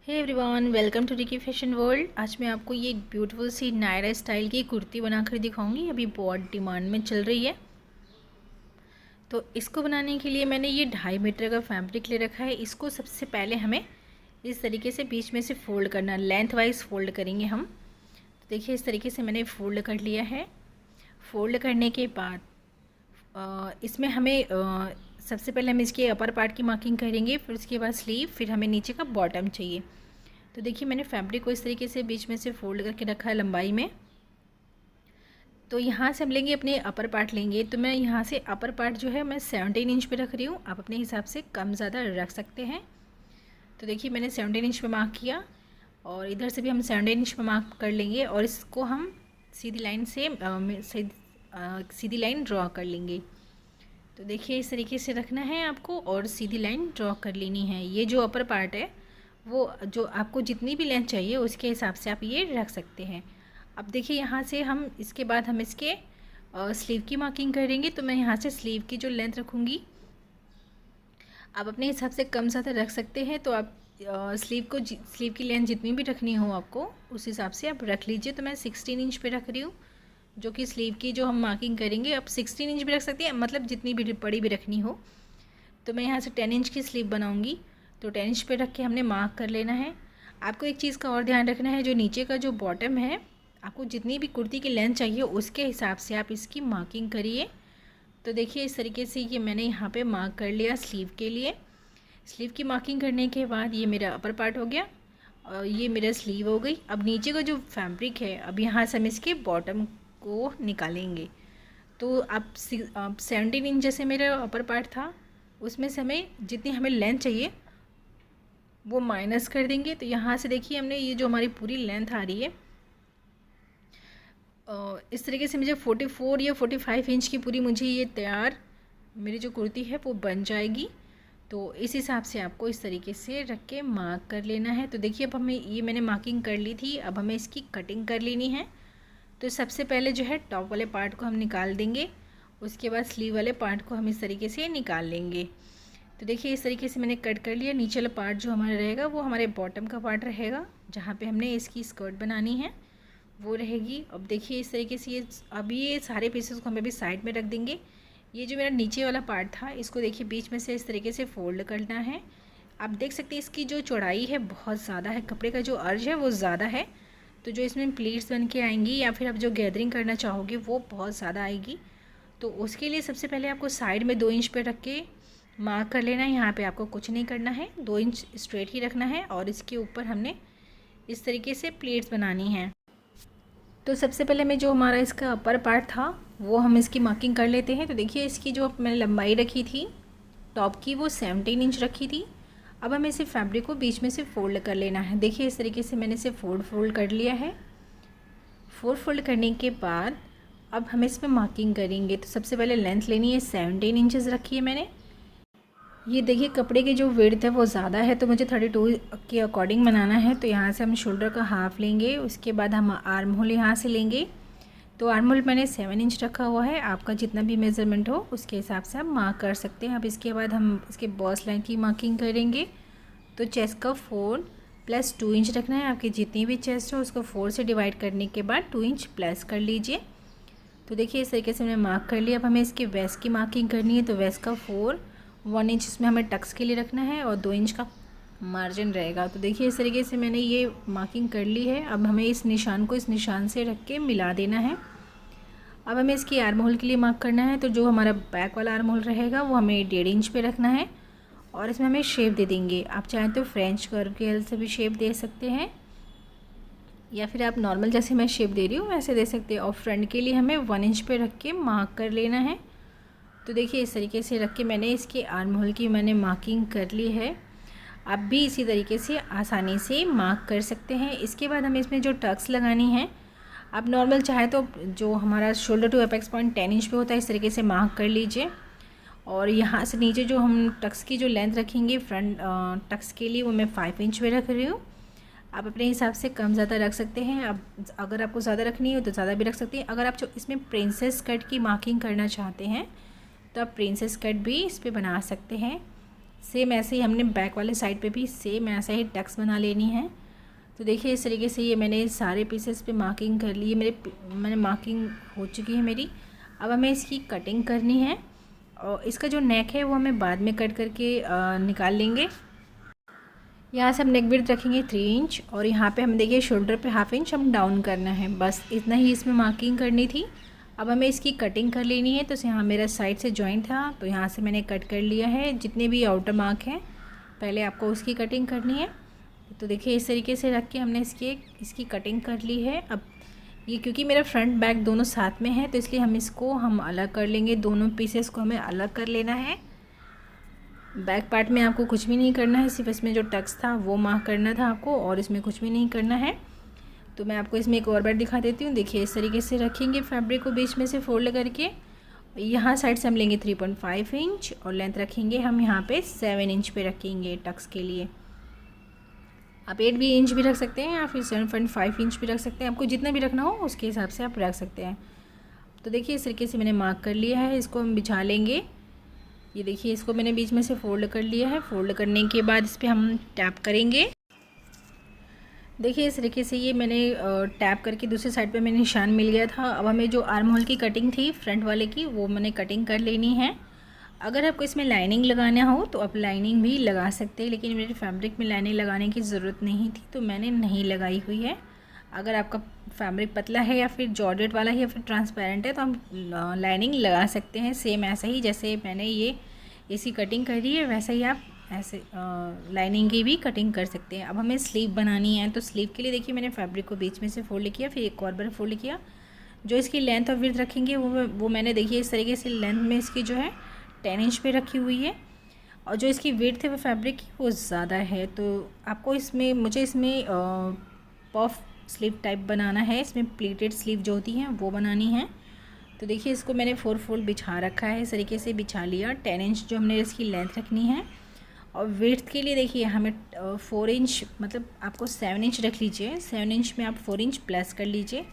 Hey everyone, welcome to Ricky fashion world. आज मैं आपको ये ब्यूटीफुल सी नायरा स्टाइल की कुर्ती बनाकर दिखाऊंगी। अभी बहुत डिमांड में चल रही है। तो इसको बनाने के लिए मैंने ये 2.5 मीटर का फैब्रिक ले रखा है। इसको सबसे पहले हमें इस तरीके से बीच में से फोल्ड करना, लेंथ वाइज फोल्ड करेंगे हम। तो देखिए इस तरीके से मैंने फोल्ड कर लिया है। फोल्ड करने के बाद इसमें हमें सबसे पहले हम इसके अपर पार्ट की मार्किंग करेंगे, फिर उसके बाद स्लीव, फिर हमें नीचे का बॉटम चाहिए। तो देखिए मैंने फैब्रिक को इस तरीके से बीच में से फोल्ड करके रखा है लंबाई में। तो यहाँ से हम लेंगे अपने अपर पार्ट लेंगे। तो मैं यहाँ से अपर पार्ट जो है मैं 17 इंच पे रख रही हूँ। आप अपने हिसाब से कम ज़्यादा रख सकते हैं। तो देखिए मैंने 17 इंच पे मार्क किया और इधर से भी हम 17 इंच पे मार्क कर लेंगे और इसको हम सीधी लाइन से सीधी लाइन ड्रॉ कर लेंगे। तो देखिए इस तरीके से रखना है आपको और सीधी लाइन ड्रॉ कर लेनी है। ये जो अपर पार्ट है वो जो आपको जितनी भी लेंथ चाहिए उसके हिसाब से आप ये रख सकते हैं। अब देखिए यहाँ से हम इसके बाद हम इसके स्लीव की मार्किंग करेंगे। तो मैं यहाँ से स्लीव की जो लेंथ रखूँगी, आप अपने हिसाब से कम ज़्यादा रख सकते हैं। तो आप स्लीव की लेंथ जितनी भी रखनी हो आपको उस हिसाब से आप रख लीजिए। तो मैं 16 इंच पे रख रही हूँ, जो कि स्लीव की जो हम मार्किंग करेंगे। आप 16 इंच भी रख सकते हैं, मतलब जितनी भी बड़ी भी रखनी हो। तो मैं यहाँ से 10 इंच की स्लीव बनाऊँगी। तो 10 इंच पे रख के हमने मार्क कर लेना है। आपको एक चीज़ का और ध्यान रखना है, जो नीचे का जो बॉटम है, आपको जितनी भी कुर्ती की लेंथ चाहिए उसके हिसाब से आप इसकी मार्किंग करिए। तो देखिए इस तरीके से ये मैंने यहाँ पे मार्क कर लिया स्लीव के लिए। स्लीव की मार्किंग करने के बाद ये मेरा अपर पार्ट हो गया और ये मेरा स्लीव हो गई। अब नीचे का जो फैब्रिक है, अब यहाँ से हम इसके बॉटम को निकालेंगे। तो आप 17 इंच जैसे मेरा अपर पार्ट था, उसमें से हमें जितनी हमें लेंथ चाहिए वो माइनस कर देंगे। तो यहाँ से देखिए हमने ये जो हमारी पूरी लेंथ आ रही है, इस तरीके से मुझे 44 या 45 इंच की पूरी मुझे ये तैयार मेरी जो कुर्ती है वो बन जाएगी। तो इस हिसाब से आपको इस तरीके से रख के मार्क कर लेना है। तो देखिए अब हमें ये मैंने मार्किंग कर ली थी, अब हमें इसकी कटिंग कर लेनी है। तो सबसे पहले जो है टॉप वाले पार्ट को हम निकाल देंगे, उसके बाद स्लीव वाले पार्ट को हम इस तरीके से निकाल लेंगे। तो देखिए इस तरीके से मैंने कट कर लिया। नीचे वाला पार्ट जो हमारा रहेगा वो हमारे बॉटम का पार्ट रहेगा, जहाँ पे हमने इसकी स्कर्ट बनानी है वो रहेगी। अब देखिए इस तरीके से ये सारे पीसेस को हम अभी साइड में रख देंगे। ये जो मेरा नीचे वाला पार्ट था, इसको देखिए बीच में से इस तरीके से फोल्ड करना है। आप देख सकते हैं इसकी जो चौड़ाई है बहुत ज़्यादा है, कपड़े का जो अर्ज है वो ज़्यादा है। तो जो इसमें प्लीट्स बन के आएंगी या फिर आप जो गैदरिंग करना चाहोगे वो बहुत ज़्यादा आएगी। तो उसके लिए सबसे पहले आपको साइड में 2 इंच पे रख के मार्क कर लेना है। यहाँ पे आपको कुछ नहीं करना है, 2 इंच स्ट्रेट ही रखना है और इसके ऊपर हमने इस तरीके से प्लेट्स बनानी है। तो सबसे पहले मैं जो हमारा इसका अपर पार्ट था वो हम इसकी मार्किंग कर लेते हैं। तो देखिए इसकी जो मैंने लंबाई रखी थी टॉप की वो 17 इंच रखी थी। अब हमें इसे फैब्रिक को बीच में से फोल्ड कर लेना है। देखिए इस तरीके से मैंने इसे फोल्ड कर लिया है। फोल्ड करने के बाद अब हम इस पर मार्किंग करेंगे। तो सबसे पहले लेंथ लेनी है, 17 इंचज़ रखी है मैंने। ये देखिए कपड़े की जो विड्थ है वो ज़्यादा है, तो मुझे 32 के अकॉर्डिंग बनाना है। तो यहाँ से हम शोल्डर का हाफ़ लेंगे, उसके बाद हम आर्म होल यहाँ से लेंगे। तो आर्म होल मैंने 7 इंच रखा हुआ है। आपका जितना भी मेज़रमेंट हो उसके हिसाब से आप मार्क कर सकते हैं। अब इसके बाद हम इसके बॉस लाइन की मार्किंग करेंगे। तो चेस्ट का 4 + 2 इंच रखना है। आपकी जितनी भी चेस्ट हो उसको 4 से डिवाइड करने के बाद 2 इंच प्लस कर लीजिए। तो देखिए इस तरीके से मैंने मार्क कर लिया। अब हमें इसके वेस्ट की मार्किंग करनी है। तो वेस्ट का 1 इंच इसमें हमें टक्स के लिए रखना है और 2 इंच का मार्जिन रहेगा। तो देखिए इस तरीके से मैंने ये मार्किंग कर ली है। अब हमें इस निशान को इस निशान से रख के मिला देना है। अब हमें इसकी आर्म होल के लिए मार्क करना है। तो जो हमारा बैक वाला आर्म होल रहेगा वो हमें 1.5 इंच पे रखना है और इसमें हमें शेप दे देंगे। आप चाहें तो फ्रेंच कर्व के हेल्प से भी शेप दे सकते हैं या फिर आप नॉर्मल जैसे मैं शेप दे रही हूँ वैसे दे सकते हैं। और फ्रंट के लिए हमें 1 इंच पे रख के मार्क कर लेना है। तो देखिए इस तरीके से रख के मैंने इसके आर्म होल की मैंने मार्किंग कर ली है। आप भी इसी तरीके से आसानी से मार्क कर सकते हैं। इसके बाद हमें इसमें जो टक्स लगानी है, आप नॉर्मल चाहे तो जो हमारा shoulder to apex point 10 inch पे होता है इस तरीके से मार्क कर लीजिए। और यहाँ से नीचे जो हम टक्स की जो लेंथ रखेंगे फ्रंट टक्स के लिए वो मैं 5 इंच पे रख रही हूँ। आप अपने हिसाब से कम ज़्यादा रख सकते हैं। अब अगर आपको ज़्यादा रखनी हो तो ज़्यादा भी रख सकते हैं। अगर आप जो इसमें प्रिंसेस कट की मार्किंग करना चाहते हैं तो आप प्रिंसेस कट भी इस पर बना सकते हैं। सेम ऐसे ही हमने बैक वाले साइड पे भी सेम ऐसा ही टक्स बना लेनी है। तो देखिए इस तरीके से ये मैंने सारे पीसेस पे मार्किंग कर ली है, मैंने मार्किंग हो चुकी है मेरी। अब हमें इसकी कटिंग करनी है और इसका जो नेक है वो हमें बाद में कट करके निकाल लेंगे। यहाँ से हम नेक विड्थ रखेंगे 3 इंच और यहाँ पे हम देखिए शोल्डर पे 1/2 इंच हम डाउन करना है, बस इतना ही इसमें मार्किंग करनी थी। अब हमें इसकी कटिंग कर लेनी है। तो यहाँ मेरा साइड से जॉइंट था तो यहाँ से मैंने कट कर लिया है। जितने भी आउटर मार्क हैं पहले आपको उसकी कटिंग करनी है। तो देखिए इस तरीके से रख के हमने इसकी कटिंग कर ली है। अब ये क्योंकि मेरा फ्रंट बैक दोनों साथ में है तो इसलिए हम अलग कर लेंगे, दोनों पीसेस को हमें अलग कर लेना है। बैक पार्ट में आपको कुछ भी नहीं करना है, सिर्फ इसमें जो टक्स था वो मार्क करना था आपको और इसमें कुछ भी नहीं करना है। तो मैं आपको इसमें एक और बार दिखा देती हूँ। देखिए इस तरीके से रखेंगे फैब्रिक को बीच में से फोल्ड करके। यहाँ साइड से हम लेंगे 3.5 इंच और लेंथ रखेंगे हम यहाँ पे 7 इंच पे रखेंगे टक्स के लिए। आप 8 भी इंच भी रख सकते हैं या फिर 7.5 इंच भी रख सकते हैं, आपको जितना भी रखना हो उसके हिसाब से आप रख सकते हैं। तो देखिए इस तरीके से मैंने मार्क कर लिया है, इसको हम बिछा लेंगे। ये देखिए इसको मैंने बीच में से फोल्ड कर लिया है। फोल्ड करने के बाद इस पर हम टैप करेंगे। देखिए इस तरीके से ये मैंने टैप करके दूसरी साइड पे मैंने निशान मिल गया था। अब हमें जो आर्म होल की कटिंग थी फ्रंट वाले की वो मैंने कटिंग कर लेनी है। अगर आपको इसमें लाइनिंग लगाना हो तो आप लाइनिंग भी लगा सकते हैं, लेकिन मेरे फैब्रिक में लाइनिंग लगाने की ज़रूरत नहीं थी तो मैंने नहीं लगाई हुई है। अगर आपका फैब्रिक पतला है या फिर जॉर्जेट वाला है या फिर ट्रांसपेरेंट है तो हम लाइनिंग लगा सकते हैं। सेम ऐसा ही जैसे मैंने ये इसकी कटिंग करी है वैसे ही आप ऐसे लाइनिंग की भी कटिंग कर सकते हैं। अब हमें स्लीव बनानी है तो स्लीव के लिए देखिए मैंने फैब्रिक को बीच में से फोल्ड किया, फिर एक और बार फोल्ड किया। जो इसकी लेंथ और विड्थ रखेंगे वो मैंने देखिए इस तरीके से लेंथ में इसकी जो है 10 इंच पे रखी हुई है और जो इसकी विड्थ है वो फैब्रिक की वो ज़्यादा है। तो आपको मुझे इसमें पफ स्लीव टाइप बनाना है, इसमें प्लीटेड स्लीव जो होती हैं वो बनानी है। तो देखिए इसको मैंने 4 फोल्ड बिछा रखा है, इस तरीके से बिछा लिया। 10 इंच जो हमने इसकी लेंथ रखनी है और विड्थ के लिए देखिए हमें 4 इंच, मतलब आपको 7 इंच रख लीजिए। 7 इंच में आप 4 इंच प्लस कर लीजिए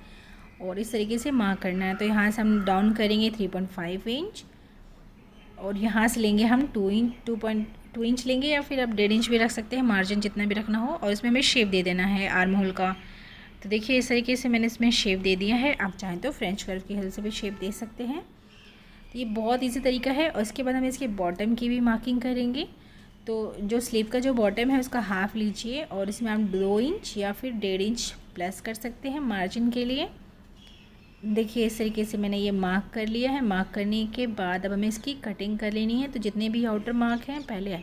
और इस तरीके से मार्क करना है। तो यहाँ से हम डाउन करेंगे 3.5 इंच और यहाँ से लेंगे हम 2.2 इंच लेंगे या फिर आप 1.5 इंच भी रख सकते हैं, मार्जिन जितना भी रखना हो। और इसमें हमें शेप दे देना है आर्म होल का। तो देखिए इस तरीके से मैंने इसमें शेप दे दिया है। आप चाहें तो फ्रेंच कर्व की हेल्प से भी शेप दे सकते हैं। तो ये बहुत इजी तरीका है। और इसके बाद हम इसके बॉटम की भी मार्किंग करेंगे। तो जो स्लीव का जो बॉटम है उसका हाफ़ लीजिए और इसमें आप 2 इंच या फिर 1.5 इंच प्लस कर सकते हैं मार्जिन के लिए। देखिए इस तरीके से मैंने ये मार्क कर लिया है। मार्क करने के बाद अब हमें इसकी कटिंग कर लेनी है। तो जितने भी आउटर मार्क हैं पहले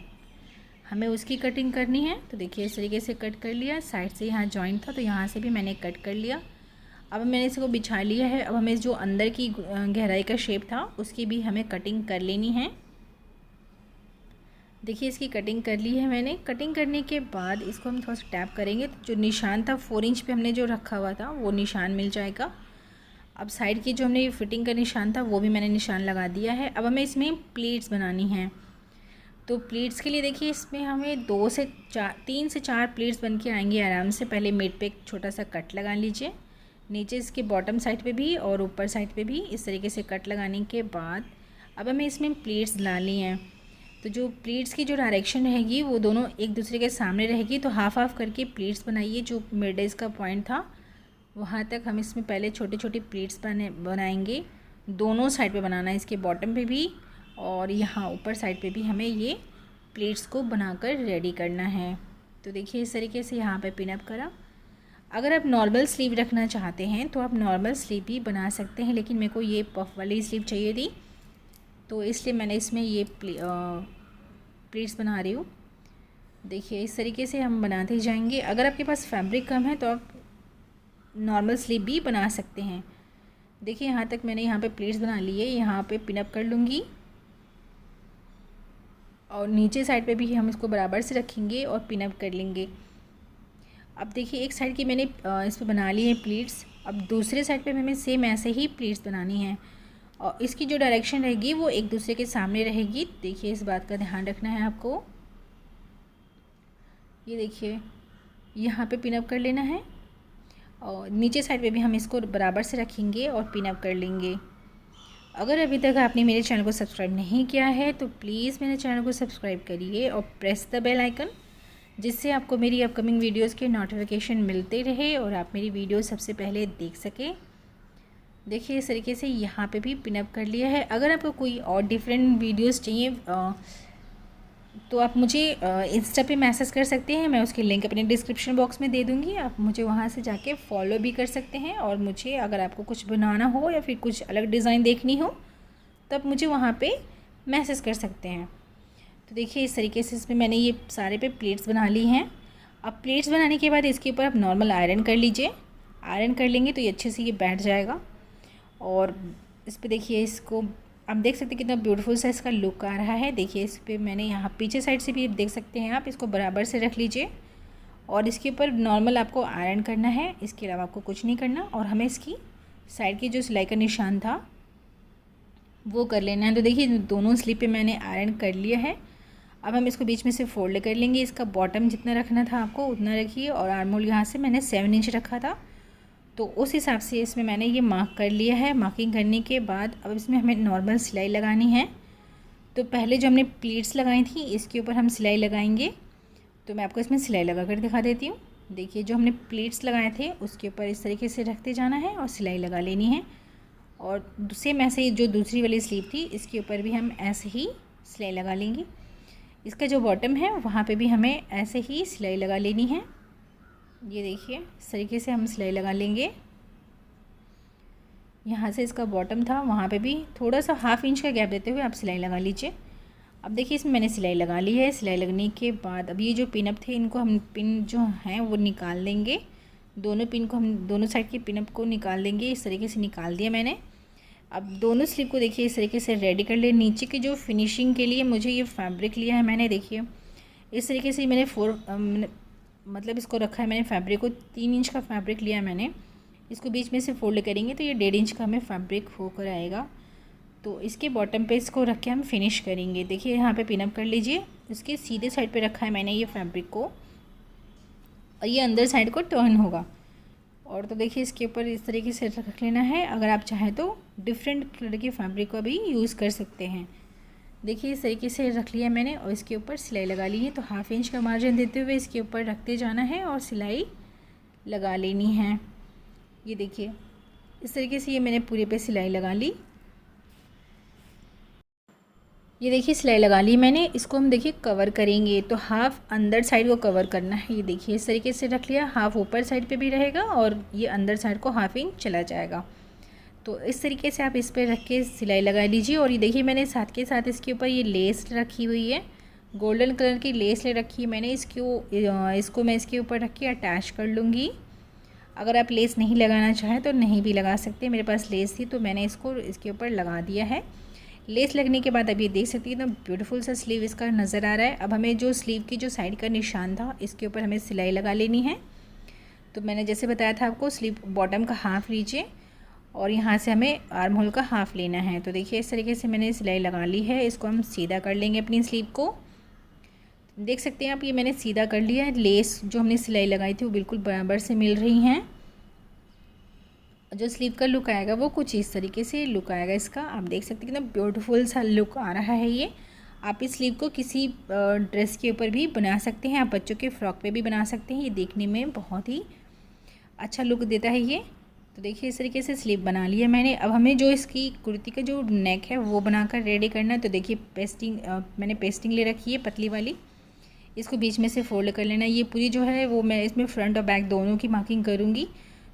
हमें उसकी कटिंग करनी है। तो देखिए इस तरीके से कट कर लिया। साइड से यहाँ जॉइंट था तो यहाँ से भी मैंने कट कर लिया। अब मैंने इसको बिछा लिया है। अब हमें जो अंदर की गहराई का शेप था उसकी भी हमें कटिंग कर लेनी है। देखिए इसकी कटिंग कर ली है मैंने। कटिंग करने के बाद इसको हम थोड़ा सा टैप करेंगे तो जो निशान था 4 इंच पे हमने जो रखा हुआ था वो निशान मिल जाएगा। अब साइड की जो हमने फिटिंग का निशान था वो भी मैंने निशान लगा दिया है। अब हमें इसमें प्लीट्स बनानी हैं। तो प्लीट्स के लिए देखिए इसमें हमें 3 से 4 प्लीट्स बन के आएंगे आराम से। पहले मिड पे एक छोटा सा कट लगा लीजिए, नीचे इसके बॉटम साइड पे भी और ऊपर साइड पे भी इस तरीके से कट लगाने के बाद अब हमें इसमें प्लीट्स डालनी हैं। तो जो प्लीट्स की जो डायरेक्शन रहेगी वो दोनों एक दूसरे के सामने रहेगी। तो हाफ करके प्लीट्स बनाइए। जो मिड एज का पॉइंट था वहाँ तक हम इसमें पहले छोटे छोटे प्लीट्स बनाएंगे। दोनों साइड पे बनाना है, इसके बॉटम पे भी और यहाँ ऊपर साइड पे भी हमें ये प्लीट्स को बनाकर रेडी करना है। तो देखिए इस तरीके से यहाँ पे पिन अप करा। अगर आप नॉर्मल स्लीव रखना चाहते हैं तो आप नॉर्मल स्लीव भी बना सकते हैं, लेकिन मेरे को ये पफ वाली स्लीव चाहिए थी तो इसलिए मैंने इसमें ये प्लीट्स बना रही हूँ। देखिए इस तरीके से हम बनाते जाएंगे। अगर आपके पास फैब्रिक कम है तो आप नॉर्मल स्लीव भी बना सकते हैं। देखिए यहाँ तक मैंने यहाँ पे प्लीट्स बना लिए। यहाँ पे पिन अप कर लूँगी और नीचे साइड पे भी हम इसको बराबर से रखेंगे और पिन अप कर लेंगे। अब देखिए एक साइड की मैंने इस पर बना ली है प्लीट्स। अब दूसरे साइड पे हमें सेम ऐसे ही प्लीट्स बनानी है और इसकी जो डायरेक्शन रहेगी वो एक दूसरे के सामने रहेगी। देखिए इस बात का ध्यान रखना है आपको। ये देखिए यहाँ पे पिन अप कर लेना है और नीचे साइड पे भी हम इसको बराबर से रखेंगे और पिन अप कर लेंगे। अगर अभी तक आपने मेरे चैनल को सब्सक्राइब नहीं किया है तो प्लीज़ मेरे चैनल को सब्सक्राइब करिए और प्रेस द बेल आइकन, जिससे आपको मेरी अपकमिंग वीडियोस के नोटिफिकेशन मिलते रहे और आप मेरी वीडियो सबसे पहले देख सकें। देखिए इस तरीके से यहाँ पे भी पिनअप कर लिया है। अगर आपको कोई और डिफरेंट वीडियोस चाहिए तो आप मुझे इंस्टा पे मैसेज कर सकते हैं, मैं उसकी लिंक अपने डिस्क्रिप्शन बॉक्स में दे दूँगी। आप मुझे वहाँ से जाके फॉलो भी कर सकते हैं और मुझे अगर आपको कुछ बनाना हो या फिर कुछ अलग डिज़ाइन देखनी हो तो आप मुझे वहाँ पे मैसेज कर सकते हैं। तो देखिए इस तरीके से इसमें मैंने ये सारे पे प्लेट्स बना ली हैं। अब प्लेट्स बनाने के बाद इसके ऊपर आप नॉर्मल आयरन कर लीजिए। आयरन कर लेंगे तो ये अच्छे से ये बैठ जाएगा। और इस पर देखिए, इसको आप देख सकते हैं कितना ब्यूटीफुल सा इसका लुक आ रहा है। देखिए इस पर मैंने यहाँ पीछे साइड से भी देख सकते हैं आप, इसको बराबर से रख लीजिए और इसके ऊपर नॉर्मल आपको आयरन करना है, इसके अलावा आपको कुछ नहीं करना। और हमें इसकी साइड की जो सिलाई का निशान था वो कर लेना है। तो देखिए दोनों स्लीव पे मैंने आयरन कर लिया है। अब हम इसको बीच में से फोल्ड कर लेंगे। इसका बॉटम जितना रखना था आपको उतना रखिए और आर्म होल यहाँ से मैंने 7 इंच रखा था, तो उस हिसाब से इसमें मैंने ये मार्क कर लिया है। मार्किंग करने के बाद अब इसमें हमें नॉर्मल सिलाई लगानी है। तो पहले जो हमने प्लीट्स लगाई थी इसके ऊपर हम सिलाई लगाएंगे। तो मैं आपको इसमें सिलाई लगा कर दिखा देती हूँ। देखिए जो हमने प्लीट्स लगाए थे उसके ऊपर इस तरीके से रखते जाना है और सिलाई लगा लेनी है। और सेम ऐसे ही जो दूसरी वाली स्लीव थी इसके ऊपर भी हम ऐसे ही सिलाई लगा लेंगे। इसका जो बॉटम है वहाँ पे भी हमें ऐसे ही सिलाई लगा लेनी है। ये देखिए इस तरीके से हम सिलाई लगा लेंगे। यहाँ से इसका बॉटम था वहाँ पे भी थोड़ा सा 1/2 इंच का गैप देते हुए आप सिलाई लगा लीजिए। अब देखिए इसमें मैंने सिलाई लगा ली है। सिलाई लगने के बाद अब ये जो पिनअप थे इनको हम पिन जो हैं वो निकाल देंगे। दोनों पिन को हम दोनों साइड के पिनअप को निकाल देंगे। इस तरीके से निकाल दिया मैंने। अब दोनों स्लीव को देखिए इस तरीके से रेडी कर ले। नीचे की जो फिनिशिंग के लिए मुझे ये फैब्रिक लिया है मैंने, देखिए इस तरीके से मैंने मतलब इसको रखा है मैंने फैब्रिक को। 3 इंच का फैब्रिक लिया है मैंने। इसको बीच में से फोल्ड करेंगे तो ये 1.5 इंच का हमें फैब्रिक होकर आएगा। तो इसके बॉटम पे इसको रख के हम फिनिश करेंगे। देखिए यहाँ पे पिनअप कर लीजिए। इसके सीधे साइड पे रखा है मैंने ये फैब्रिक को और ये अंदर साइड को टर्न होगा। और तो देखिए इसके ऊपर इस तरीके से रख लेना है। अगर आप चाहें तो डिफरेंट कलर के फैब्रिक को भी यूज़ कर सकते हैं। देखिए इस तरीके से रख लिया मैंने और इसके ऊपर सिलाई लगा ली है। तो 1/2 इंच का मार्जिन देते हुए इसके ऊपर रखते जाना है और सिलाई लगा लेनी है। ये देखिए इस तरीके से ये मैंने पूरे पे सिलाई लगा ली। ये देखिए सिलाई लगा ली मैंने। इसको हम देखिए कवर करेंगे तो हाफ़ अंदर साइड को कवर करना है। ये देखिए इस तरीके से रख लिया। हाफ़ ऊपर साइड पे भी रहेगा और ये अंदर साइड को 1/2 इंच चला जाएगा। तो इस तरीके से आप इस पर रख के सिलाई लगा लीजिए। और ये देखिए मैंने साथ के साथ इसके ऊपर ये लेस रखी हुई है, गोल्डन कलर की लेस ले रखी है मैंने। इसको मैं इसके ऊपर रख के अटैच कर लूँगी। अगर आप लेस नहीं लगाना चाहें तो नहीं भी लगा सकते। मेरे पास लेस थी तो मैंने इसको इसके ऊपर लगा दिया है। लेस लगने के बाद अब ये देख सकती है एकदम ब्यूटीफुल सा स्लीव इसका नज़र आ रहा है। अब हमें जो स्लीव की जो साइड का निशान था इसके ऊपर हमें सिलाई लगा लेनी है। तो मैंने जैसे बताया था आपको, स्लीव बॉटम का हाफ़ लीजिए और यहाँ से हमें आर्म होल का हाफ़ लेना है। तो देखिए इस तरीके से मैंने सिलाई लगा ली है। इसको हम सीधा कर लेंगे अपनी स्लीव को। देख सकते हैं आप ये मैंने सीधा कर लिया है। लेस जो हमने सिलाई लगाई थी वो बिल्कुल बराबर से मिल रही हैं। जो स्लीव का लुक आएगा वो कुछ इस तरीके से लुक आएगा इसका। आप देख सकते हैं कितना ब्यूटीफुल सा लुक आ रहा है ये। आप इस स्लीव को किसी ड्रेस के ऊपर भी बना सकते हैं, आप बच्चों के फ्रॉक पे भी बना सकते हैं। ये देखने में बहुत ही अच्छा लुक देता है ये। तो देखिए इस तरीके से स्लीव बना लिया मैंने। अब हमें जो इसकी कुर्ती का जो नेक है वो बनाकर रेडी करना है। तो देखिए मैंने पेस्टिंग ले रखी है पतली वाली। इसको बीच में से फोल्ड कर लेना। ये पूरी जो है वो मैं इसमें फ्रंट और बैक दोनों की मार्किंग करूँगी।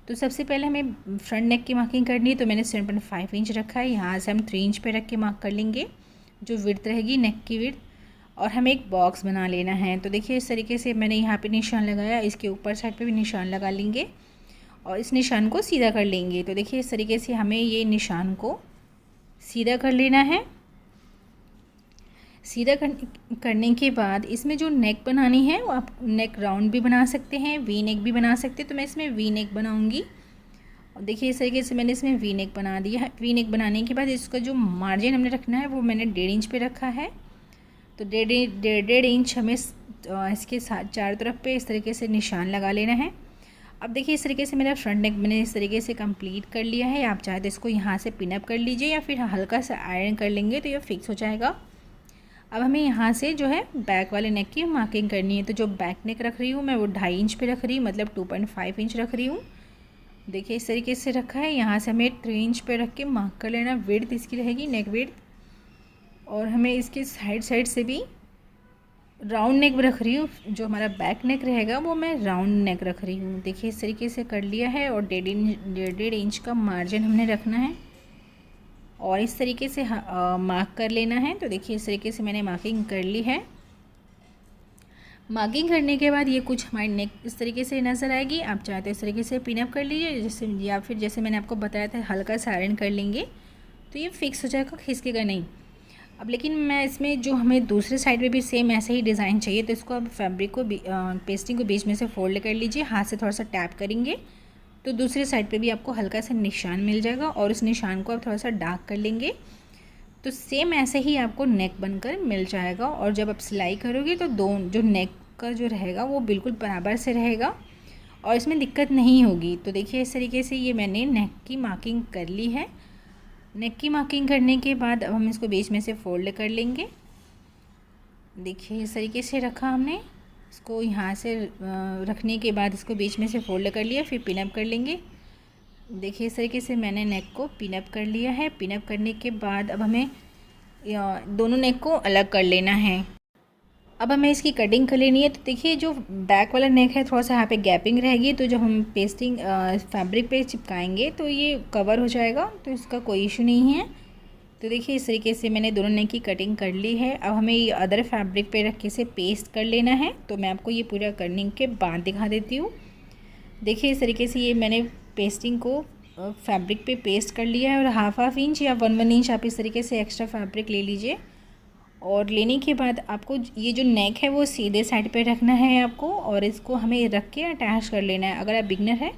तो सबसे पहले हमें फ्रंट नेक की मार्किंग करनी है। तो मैंने 7.5 इंच रखा है। यहाँ से हम 3 इंच पे रख के मार्क कर लेंगे जो विड्थ रहेगी नेक की विड्थ। और हमें एक बॉक्स बना लेना है। तो देखिए इस तरीके से मैंने यहाँ पे निशान लगाया, इसके ऊपर साइड पे भी निशान लगा लेंगे और इस निशान को सीधा कर लेंगे। तो देखिए इस तरीके से हमें ये निशान को सीधा कर लेना है। सीधा करने के बाद इसमें जो नेक बनानी है वो आप नेक राउंड भी बना सकते हैं, वी नेक भी बना सकते हैं। तो मैं इसमें वी नेक बनाऊंगी। और देखिए इस तरीके से मैंने इसमें वी नेक बना दिया है। वी नेक बनाने के बाद इसका जो मार्जिन हमने रखना है वो मैंने 1.5 इंच पे रखा है। तो 1.5 इंच हमें इसके साथ चारों तरफ पे इस तरीके से निशान लगा लेना है। अब देखिए इस तरीके से मेरा फ्रंट नेक मैंने इस तरीके से कंप्लीट कर लिया है। आप चाहे तो इसको यहाँ से पिन अप कर लीजिए या फिर हल्का सा आयरन कर लेंगे तो ये फिक्स हो जाएगा। अब हमें यहाँ से जो है बैक वाले नेक की मार्किंग करनी है। तो जो बैक नेक रख रही हूँ मैं वो 2.5 इंच पे रख रही हूँ, मतलब 2.5 इंच रख रही हूँ। देखिए इस तरीके से रखा है। यहाँ से हमें 3 इंच पे रख के मार्क कर लेना। विड्थ इसकी रहेगी नेक विड्थ, और हमें इसके साइड से भी राउंड नेक रख रही हूँ। जो हमारा बैक नेक रहेगा वो मैं राउंड नेक रख रही हूँ। देखिए इस तरीके से कर लिया है, और 1.5 इंच का मार्जिन हमने रखना है और इस तरीके से मार्क कर लेना है। तो देखिए इस तरीके से मैंने मार्किंग कर ली है। मार्किंग करने के बाद ये कुछ हमारी नेक इस तरीके से नज़र आएगी। आप चाहे तो इस तरीके से पिन अप कर लीजिए, जैसे या फिर जैसे मैंने आपको बताया था हल्का सा आयरन कर लेंगे तो ये फिक्स हो जाएगा, खिसकेगा नहीं। अब लेकिन मैं इसमें जो हमें दूसरे साइड पे भी सेम ऐसे ही डिज़ाइन चाहिए, तो इसको अब फैब्रिक को पेस्टिंग को बीच में से फोल्ड कर लीजिए, हाथ से थोड़ा सा टैप करेंगे तो दूसरे साइड पे भी आपको हल्का सा निशान मिल जाएगा, और उस निशान को आप थोड़ा सा डार्क कर लेंगे तो सेम ऐसे ही आपको नेक बनकर मिल जाएगा। और जब आप सिलाई करोगे तो जो नेक का जो रहेगा वो बिल्कुल बराबर से रहेगा और इसमें दिक्कत नहीं होगी। तो देखिए इस तरीके से ये मैंने नेक की मार्किंग कर ली है। नेक की मार्किंग करने के बाद अब हम इसको बीच में से फोल्ड कर लेंगे। देखिए इस तरीके से रखा हमने इसको, यहाँ से रखने के बाद इसको बीच में से फोल्ड कर लिया, फिर पिन अप कर लेंगे। देखिए इस तरीके से मैंने नेक को पिन अप कर लिया है। पिन अप करने के बाद अब हमें दोनों नेक को अलग कर लेना है। अब हमें इसकी कटिंग कर लेनी है। तो देखिए जो बैक वाला नेक है थोड़ा सा यहाँ पे गैपिंग रहेगी, तो जब हम पेस्टिंग फैब्रिक पे चिपकाएंगे तो ये कवर हो जाएगा, तो इसका कोई इशू नहीं है। तो देखिए इस तरीके से मैंने दोनों नेक की कटिंग कर ली है। अब हमें ये अदर फैब्रिक पे रख के इसे पेस्ट कर लेना है। तो मैं आपको ये पूरा करने के बाद दिखा देती हूँ। देखिए इस तरीके से ये मैंने पेस्टिंग को फैब्रिक पे पेस्ट कर लिया है, और हाफ इंच या 1 इंच आप इस तरीके से एक्स्ट्रा फैब्रिक ले लीजिए। और लेने के बाद आपको ये जो नेक है वो सीधे साइड पे रखना है आपको, और इसको हमें रख के अटैच कर लेना है। अगर आप बिगनर है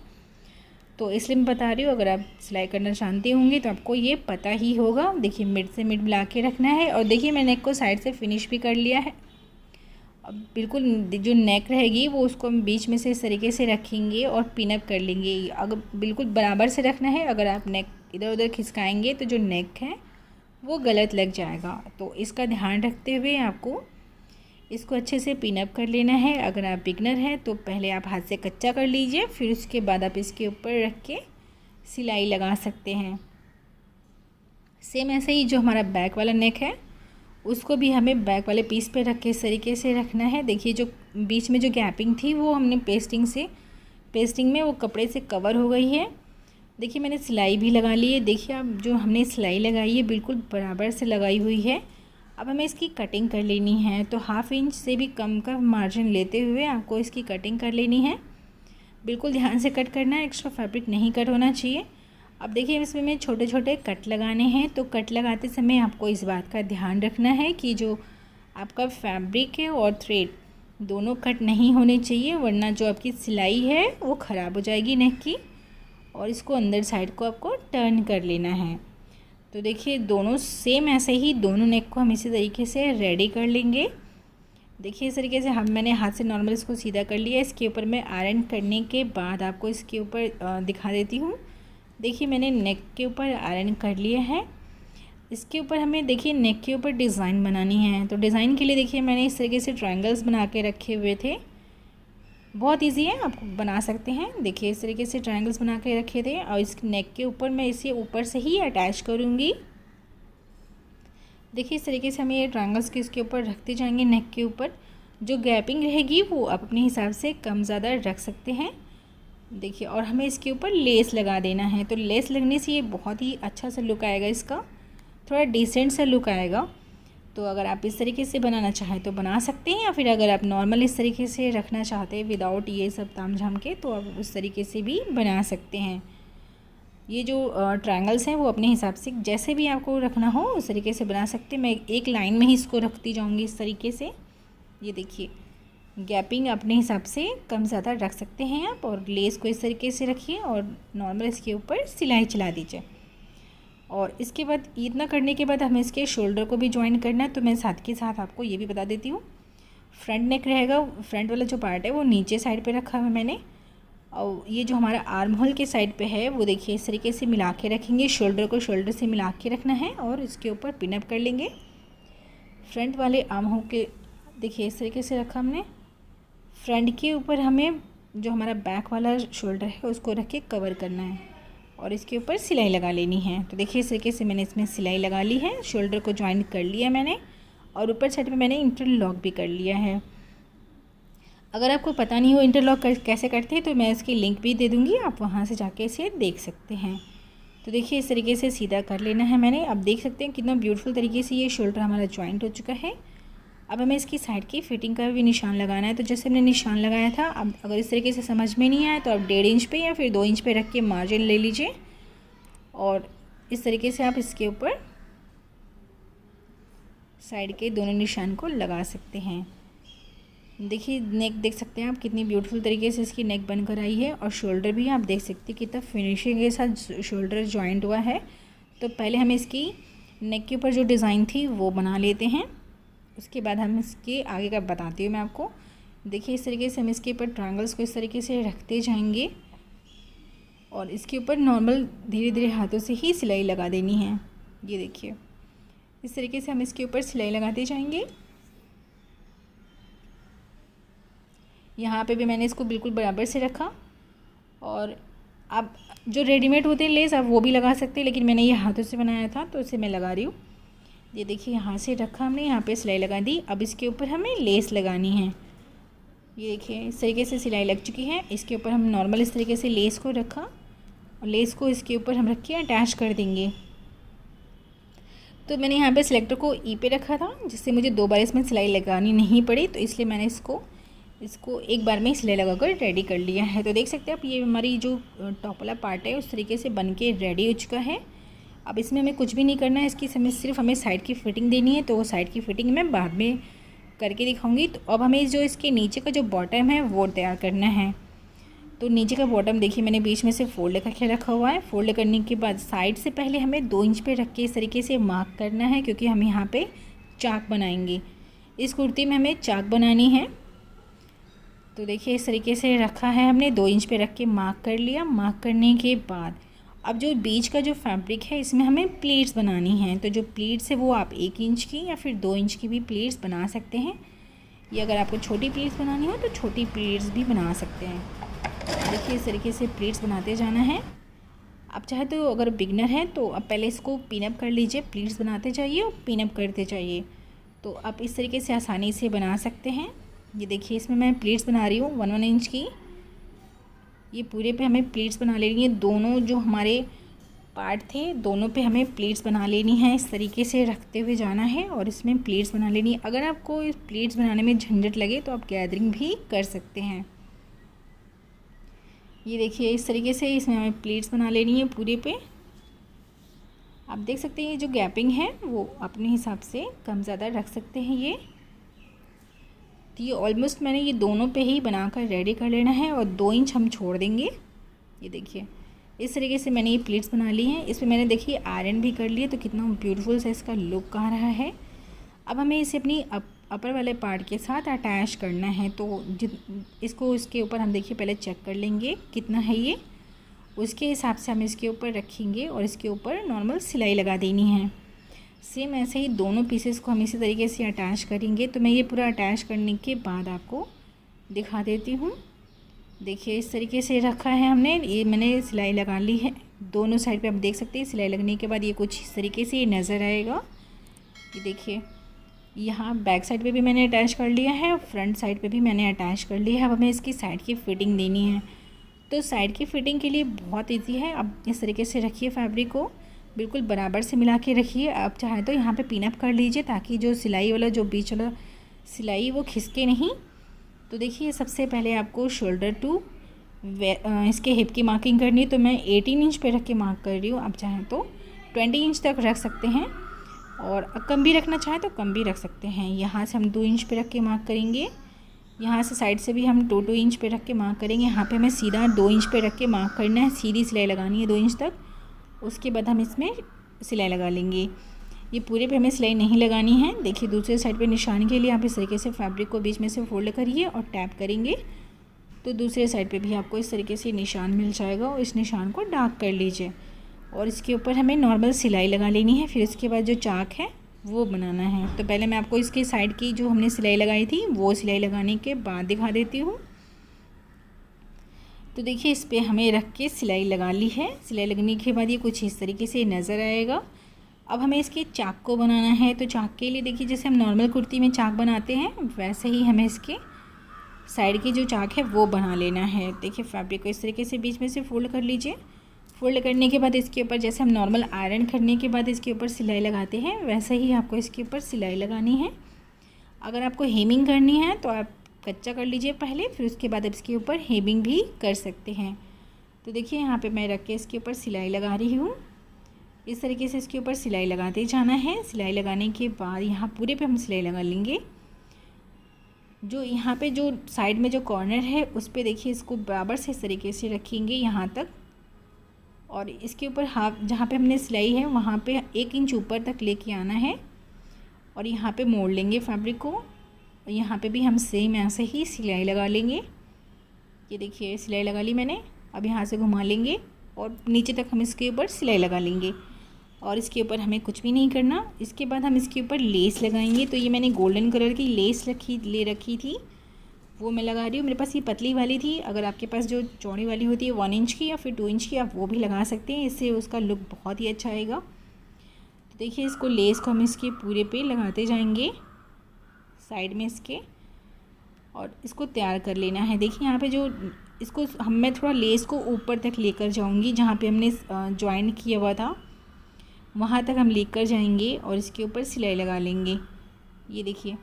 तो इसलिए मैं बता रही हूँ, अगर आप सिलाई करना जानते होंगे तो आपको ये पता ही होगा। देखिए मिड से मिड मिला के रखना है। और देखिए मैं नेक को साइड से फिनिश भी कर लिया है। अब बिल्कुल जो नेक रहेगी वो उसको हम बीच में से इस तरीके से रखेंगे और पिन अप कर लेंगे। अगर बिल्कुल बराबर से रखना है, अगर आप नेक इधर उधर खिसकाएंगे तो जो नेक है वो गलत लग जाएगा। तो इसका ध्यान रखते हुए आपको इसको अच्छे से पिन अप कर लेना है। अगर आप बिगनर हैं तो पहले आप हाथ से कच्चा कर लीजिए, फिर उसके बाद आप इसके ऊपर रख के सिलाई लगा सकते हैं। सेम ऐसे ही जो हमारा बैक वाला नेक है उसको भी हमें बैक वाले पीस पे रख के इस तरीके से रखना है। देखिए जो बीच में जो गैपिंग थी वो हमने पेस्टिंग में वो कपड़े से कवर हो गई है। देखिए मैंने सिलाई भी लगा ली है। देखिए अब जो हमने सिलाई लगाई है बिल्कुल बराबर से लगाई हुई है। अब हमें इसकी कटिंग कर लेनी है। तो हाफ इंच से भी कम का मार्जिन लेते हुए आपको इसकी कटिंग कर लेनी है। बिल्कुल ध्यान से कट करना है, एक्स्ट्रा फैब्रिक नहीं कट होना चाहिए। अब देखिए इसमें में छोटे छोटे कट लगाने हैं। तो कट लगाते समय आपको इस बात का ध्यान रखना है कि जो आपका फैब्रिक है और थ्रेड दोनों कट नहीं होने चाहिए, वरना जो आपकी सिलाई है वो ख़राब हो जाएगी नेक की। और इसको अंदर साइड को आपको टर्न कर लेना है। तो देखिए दोनों सेम ऐसे ही दोनों नेक को हम इसी तरीके से रेडी कर लेंगे। देखिए इस तरीके से मैंने हाथ से नॉर्मल इसको सीधा कर लिया। इसके ऊपर मैं आयरन करने के बाद आपको इसके ऊपर दिखा देती हूँ। देखिए मैंने नेक के ऊपर आयरन कर लिया है। इसके ऊपर हमें देखिए नेक के ऊपर डिज़ाइन बनानी है। तो डिज़ाइन के लिए देखिए मैंने इस तरीके से ट्रायंगल्स बना के रखे हुए थे। बहुत इजी है, आप बना सकते हैं। देखिए इस तरीके से ट्रायंगल्स बना के रखे थे, और इस नेक के ऊपर मैं इसे ऊपर से ही अटैच करूँगी। देखिए इस तरीके से हमें ये ट्रायंगल्स के इसके ऊपर रखते जाएंगे। नेक के ऊपर जो गैपिंग रहेगी वो आप अपने हिसाब से कम ज़्यादा रख सकते हैं। देखिए और हमें इसके ऊपर लेस लगा देना है। तो लेस लगने से ये बहुत ही अच्छा सा लुक आएगा, इसका थोड़ा डिसेंट सा लुक आएगा। तो अगर आप इस तरीके से बनाना चाहें तो बना सकते हैं, या फिर अगर आप नॉर्मल इस तरीके से रखना चाहते हैं विदाउट ये सब तामझाम के, तो आप उस तरीके से भी बना सकते हैं। ये जो ट्रायंगल्स हैं वो अपने हिसाब से जैसे भी आपको रखना हो उस तरीके से बना सकते हैं। मैं एक लाइन में ही इसको रखती जाऊंगी इस तरीके से। ये देखिए गैपिंग अपने हिसाब से कम ज़्यादा रख सकते हैं आप, और लेस को इस तरीके से रखिए और नॉर्मल इसके ऊपर सिलाई चला दीजिए। और इसके बाद इतना करने के बाद हमें इसके शोल्डर को भी ज्वाइन करना है। तो मैं साथ के साथ आपको ये भी बता देती हूँ। फ्रंट नेक रहेगा, फ्रंट वाला जो पार्ट है वो नीचे साइड पे रखा है मैंने, और ये जो हमारा आर्म होल के साइड पे है वो देखिए इस तरीके से मिला के रखेंगे, शोल्डर को शोल्डर से मिला के रखना है और इसके ऊपर पिन अप कर लेंगे। फ्रंट वाले आर्म होल के देखिए इस तरीके से रखा हमने। फ्रंट के ऊपर हमें जो हमारा बैक वाला शोल्डर है उसको रख के कवर करना है और इसके ऊपर सिलाई लगा लेनी है। तो देखिए इस तरीके से मैंने इसमें सिलाई लगा ली है, शोल्डर को ज्वाइन कर लिया मैंने और ऊपर साइड पे मैंने इंटरलॉक भी कर लिया है। अगर आपको पता नहीं हो इंटरलॉक कैसे करते हैं तो मैं इसकी लिंक भी दे दूँगी, आप वहाँ से जाके इसे देख सकते हैं। तो देखिए इस तरीके से सीधा कर लेना है मैंने। अब देख सकते हैं कितना ब्यूटीफुल तरीके से ये शोल्डर हमारा ज्वाइंट हो चुका है। अब हमें इसकी साइड की फिटिंग का भी निशान लगाना है। तो जैसे हमने निशान लगाया था, अब अगर इस तरीके से समझ में नहीं आया तो आप 1.5 इंच पे या फिर 2 इंच पे रख के मार्जिन ले लीजिए और इस तरीके से आप इसके ऊपर साइड के दोनों निशान को लगा सकते हैं। देखिए नेक देख सकते हैं आप कितनी ब्यूटीफुल तरीके से इसकी नेक बनकर आई है और शोल्डर भी आप देख सकते हैं कितना फिनिशिंग के साथ शोल्डर जॉइंट हुआ है। तो पहले हम इसकी नेक के ऊपर जो डिज़ाइन थी वो बना लेते हैं, उसके बाद हम इसके आगे का बताती हूँ मैं आपको। देखिए इस तरीके से हम इसके ऊपर ट्रायंगल्स को इस तरीके से रखते जाएंगे और इसके ऊपर नॉर्मल धीरे धीरे हाथों से ही सिलाई लगा देनी है। ये देखिए इस तरीके से हम इसके ऊपर सिलाई लगाते जाएंगे। यहाँ पे भी मैंने इसको बिल्कुल बराबर से रखा और आप जो रेडीमेड होते हैं लेस आप वो भी लगा सकते हैं, लेकिन मैंने ये हाथों से बनाया था तो इसे मैं लगा रही हूँ। ये देखिए यहाँ से रखा हमने, यहाँ पे सिलाई लगा दी। अब इसके ऊपर हमें लेस लगानी है। ये देखिए इस तरीके से सिलाई लग चुकी है। इसके ऊपर हम नॉर्मल इस तरीके से लेस को रखा और लेस को इसके ऊपर हम रख के अटैच कर देंगे। तो मैंने यहाँ पे सिलेक्टर को ई पे रखा था जिससे मुझे 2 बार इसमें सिलाई लगानी नहीं पड़ी, तो इसलिए मैंने इसको एक बार में सिलाई लगाकर रेडी कर लिया है। तो देख सकते हैं आप ये हमारी जो टॉप वाला पार्ट है उस तरीके से बन के रेडी हो चुका है। अब इसमें हमें कुछ भी नहीं करना है, इसकी सिर्फ हमें साइड की फ़िटिंग देनी है। तो वो साइड की फ़िटिंग मैं बाद में करके दिखाऊंगी। तो अब हमें जो इसके नीचे का जो बॉटम है वो तैयार करना है। तो नीचे का बॉटम देखिए मैंने बीच में से फोल्ड करके रखा हुआ है। फोल्ड करने के बाद साइड से पहले हमें 2 इंच पे रख के इस तरीके से मार्क करना है, क्योंकि हम यहाँ पे चाक बनाएंगे। इस कुर्ती में हमें चाक बनानी है। तो देखिए इस तरीके से रखा है हमने, 2 इंच पे रख के मार्क कर लिया। मार्क करने के बाद अब जो बीच का जो फैब्रिक है इसमें हमें प्लीट्स बनानी है। तो जो प्लीट्स है वो आप 1 इंच की या फिर 2 इंच की भी प्लीट्स बना सकते हैं, या अगर आपको छोटी प्लीट्स बनानी हो तो छोटी प्लीट्स भी बना सकते हैं। देखिए इस तरीके से प्लीट्स बनाते जाना है। आप चाहे तो अगर बिगनर हैं तो अब पहले इसको पिन अप कर लीजिए, प्लीट्स बनाते जाइए और पिन अप करते जाइए। तो आप इस तरीके से आसानी से बना सकते हैं। ये देखिए इसमें मैं प्लीट्स बना रही हूँ 1 इंच की। ये पूरे पे हमें प्लीट्स बना लेनी है। दोनों जो हमारे पार्ट थे दोनों पे हमें प्लीट्स बना लेनी है। इस तरीके से रखते हुए जाना है और इसमें प्लीट्स बना लेनी है। अगर आपको इस प्लीट्स बनाने में झंझट लगे तो आप गैदरिंग भी कर सकते हैं। ये देखिए इस तरीके से इसमें हमें प्लीट्स बना लेनी है पूरे पे। आप देख सकते हैं ये जो गैपिंग है वो अपने हिसाब से कम ज़्यादा रख सकते हैं। ये ऑलमोस्ट मैंने ये दोनों पे ही बनाकर रेडी कर लेना है और 2 इंच हम छोड़ देंगे। ये देखिए इस तरीके से मैंने ये प्लीट्स बना ली हैं। इसमें मैंने देखिए आयरन भी कर लिया, तो कितना ब्यूटीफुल सा इसका लुक आ रहा है। अब हमें इसे अपनी अपर वाले पार्ट के साथ अटैच करना है। तो इसको इसके ऊपर हम देखिए पहले चेक कर लेंगे कितना है ये, उसके हिसाब से हम इसके ऊपर रखेंगे और इसके ऊपर नॉर्मल सिलाई लगा देनी है। सेम ऐसे ही दोनों पीसेस को हम इसी तरीके से अटैच करेंगे। तो मैं ये पूरा अटैच करने के बाद आपको दिखा देती हूँ। देखिए इस तरीके से रखा है हमने, ये मैंने सिलाई लगा ली है दोनों साइड पे। आप देख सकते हैं सिलाई लगने के बाद ये कुछ इस तरीके से नज़र आएगा। ये देखिए यहाँ बैक साइड पे भी मैंने अटैच कर लिया है और फ्रंट साइड पे भी मैंने अटैच कर लिया है। अब हमें इसकी साइड की फ़िटिंग देनी है। तो साइड की फ़िटिंग के लिए बहुत ईजी है। अब इस तरीके से रखिए, फैब्रिक को बिल्कुल बराबर से मिला के रखिए। आप चाहे तो यहाँ पे पिन अप कर लीजिए ताकि जो सिलाई वाला जो बीच वाला सिलाई वो खिसके नहीं। तो देखिए सबसे पहले आपको शोल्डर टू इसके हिप की मार्किंग करनी है। तो मैं 18 इंच पे रख के मार्क कर रही हूँ। आप चाहें तो 20 इंच तक रख सकते हैं और कम भी रखना चाहें तो कम भी रख सकते हैं। यहाँ से हम 2 इंच पे रख के मार्क करेंगे। यहाँ से साइड से भी हम 2 इंच पे रख के मार्क करेंगे। यहाँ पे हमें सीधा 2 इंच पे रख के मार्क करना है, सीधी सिलाई लगानी है 2 इंच तक। उसके बाद हम इसमें सिलाई लगा लेंगे। ये पूरे पे हमें सिलाई नहीं लगानी है। देखिए दूसरे साइड पे निशान के लिए आप इस तरीके से फैब्रिक को बीच में से फोल्ड करिए और टैप करेंगे। तो दूसरे साइड पे भी आपको इस तरीके से निशान मिल जाएगा और इस निशान को डार्क कर लीजिए और इसके ऊपर हमें नॉर्मल सिलाई लगा लेनी है। फिर उसके बाद जो चाक है वो बनाना है। तो पहले मैं आपको इसके साइड की जो हमने सिलाई लगाई थी वो सिलाई लगाने के बाद दिखा देती हूँ। तो देखिए इस पर हमें रख के सिलाई लगा ली है। सिलाई लगने के बाद ये कुछ इस तरीके से नज़र आएगा। अब हमें इसके चाक को बनाना है। तो चाक के लिए देखिए जैसे हम नॉर्मल कुर्ती में चाक बनाते हैं वैसे ही हमें इसके साइड की जो चाक है वो बना लेना है। देखिए फैब्रिक को इस तरीके से बीच में से फोल्ड कर लीजिए। फोल्ड करने के बाद इसके ऊपर जैसे हम नॉर्मल आयरन करने के बाद इसके ऊपर सिलाई लगाते हैं वैसे ही आपको इसके ऊपर सिलाई लगानी है। अगर आपको हेमिंग करनी है तो आप कच्चा कर लीजिए पहले, फिर उसके बाद आप इसके ऊपर हेमिंग भी कर सकते हैं। तो देखिए यहाँ पे मैं रख के इसके ऊपर सिलाई लगा रही हूँ। इस तरीके से इसके ऊपर सिलाई लगाते जाना है। सिलाई लगाने के बाद यहाँ पूरे पे हम सिलाई लगा लेंगे। जो यहाँ पे जो साइड में जो कॉर्नर है उस पर देखिए इसको बराबर से इस तरीके से रखेंगे यहाँ तक, और इसके ऊपर हाफ जहाँ पे हमने सिलाई है वहाँ पे 1 इंच ऊपर तक लेके आना है और यहाँ पे मोड़ लेंगे फैब्रिक को। और यहाँ पे भी हम सेम ऐसे ही सिलाई लगा लेंगे। ये देखिए सिलाई लगा ली मैंने। अब यहाँ से घुमा लेंगे और नीचे तक हम इसके ऊपर सिलाई लगा लेंगे और इसके ऊपर हमें कुछ भी नहीं करना। इसके बाद हम इसके ऊपर लेस लगाएंगे। तो ये मैंने गोल्डन कलर की लेस ले रखी थी, वो मैं लगा रही हूँ। मेरे पास ये पतली वाली थी। अगर आपके पास जो चौड़ी वाली होती है 1 इंच की या फिर 2 इंच की, आप वो भी लगा सकते हैं। इससे उसका लुक बहुत ही अच्छा आएगा। तो देखिए इसको लेस को हम इसके पूरे पे लगाते जाएंगे साइड में इसके, और इसको तैयार कर लेना है। देखिए यहाँ पे जो इसको मैं थोड़ा लेस को ऊपर तक लेकर जाऊँगी, जहाँ पे हमने ज्वाइन किया हुआ था वहाँ तक हम लेकर जाएंगे और इसके ऊपर सिलाई लगा लेंगे। ये देखिए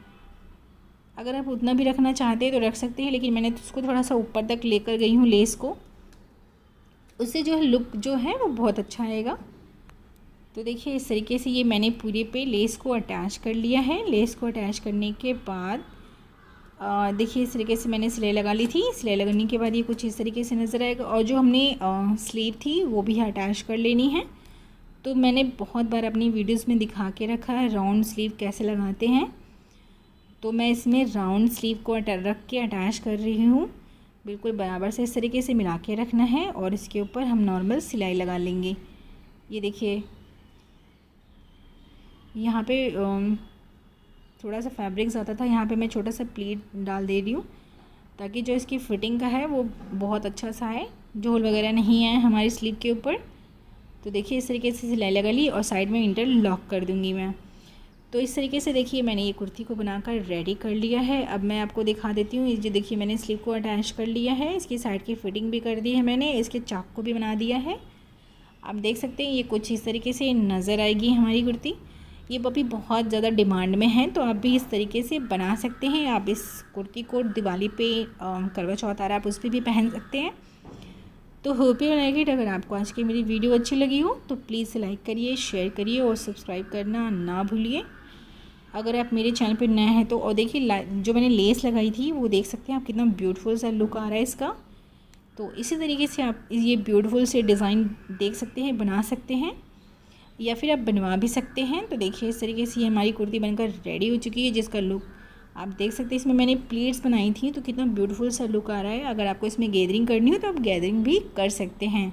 अगर आप उतना भी रखना चाहते हैं तो रख सकते हैं, लेकिन मैंने उसको थोड़ा सा ऊपर तक लेकर गई हूँ लेस को। उससे जो है लुक जो है वो बहुत अच्छा आएगा। तो देखिए इस तरीके से ये मैंने पूरे पे लेस को अटैच कर लिया है। लेस को अटैच करने के बाद देखिए इस तरीके से मैंने सिलाई लगा ली थी। सिलाई लगाने के बाद ये कुछ इस तरीके से नज़र आएगा। और जो हमने स्लीव थी वो भी अटैच कर लेनी है। तो मैंने बहुत बार अपनी वीडियोज़ में दिखा के रखा है राउंड स्लीव कैसे लगाते हैं। तो मैं इसमें राउंड स्लीव को रख के अटैच कर रही हूँ। बिल्कुल बराबर से इस तरीके से मिला के रखना है और इसके ऊपर हम नॉर्मल सिलाई लगा लेंगे। ये देखिए यहाँ पे थोड़ा सा फैब्रिक ज़्यादा था, यहाँ पे मैं छोटा सा प्लीट डाल दे रही हूँ ताकि जो इसकी फिटिंग का है वो बहुत अच्छा सा है, झोल वगैरह नहीं आए हमारी स्लीव के ऊपर। तो देखिए इस तरीके से सिलाई लगा ली और साइड में इंटरलॉक कर दूँगी मैं। तो इस तरीके से देखिए मैंने ये कुर्ती को बनाकर रेडी कर लिया है। अब मैं आपको दिखा देती हूँ। ये देखिए मैंने स्लीव को अटैच कर लिया है, इसकी साइड की फिटिंग भी कर दी है मैंने, इसके चाक को भी बना दिया है। आप देख सकते हैं ये कुछ इस तरीके से नज़र आएगी हमारी कुर्ती। ये अभी बहुत ज़्यादा डिमांड में है, तो आप भी इस तरीके से बना सकते हैं। आप इस कुर्ती को दिवाली पे करवा चौथ आ रहा है, आप उस पर भी पहन सकते हैं। तो होप यू लाइक इट। अगर आपको आज की मेरी वीडियो अच्छी लगी हो तो प्लीज़ लाइक करिए, शेयर करिए और सब्सक्राइब करना ना भूलिए। अगर आप मेरे चैनल पर नए हैं तो, और देखिए जो मैंने लेस लगाई थी वो देख सकते हैं आप, कितना ब्यूटीफुल सा लुक आ रहा है इसका। तो इसी तरीके से आप ये ब्यूटीफुल से डिज़ाइन देख सकते हैं, बना सकते हैं या फिर आप बनवा भी सकते हैं। तो देखिए इस तरीके से ये हमारी कुर्ती बनकर रेडी हो चुकी है, जिसका लुक आप देख सकते हैं। इसमें मैंने प्लीट्स बनाई थी तो कितना ब्यूटीफुल सा लुक आ रहा है। अगर आपको इसमें गैदरिंग करनी हो तो आप गैदरिंग भी कर सकते हैं।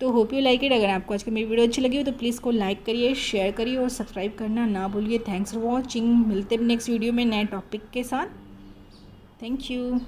तो होप यू लाइक इट। अगर आपको आज की मेरी वीडियो अच्छी लगी हो तो प्लीज़ को लाइक करिए, शेयर करिए और सब्सक्राइब करना ना भूलिए। Thanks for watching. मिलते हैं नेक्स्ट वीडियो में नए टॉपिक के साथ। Thank you.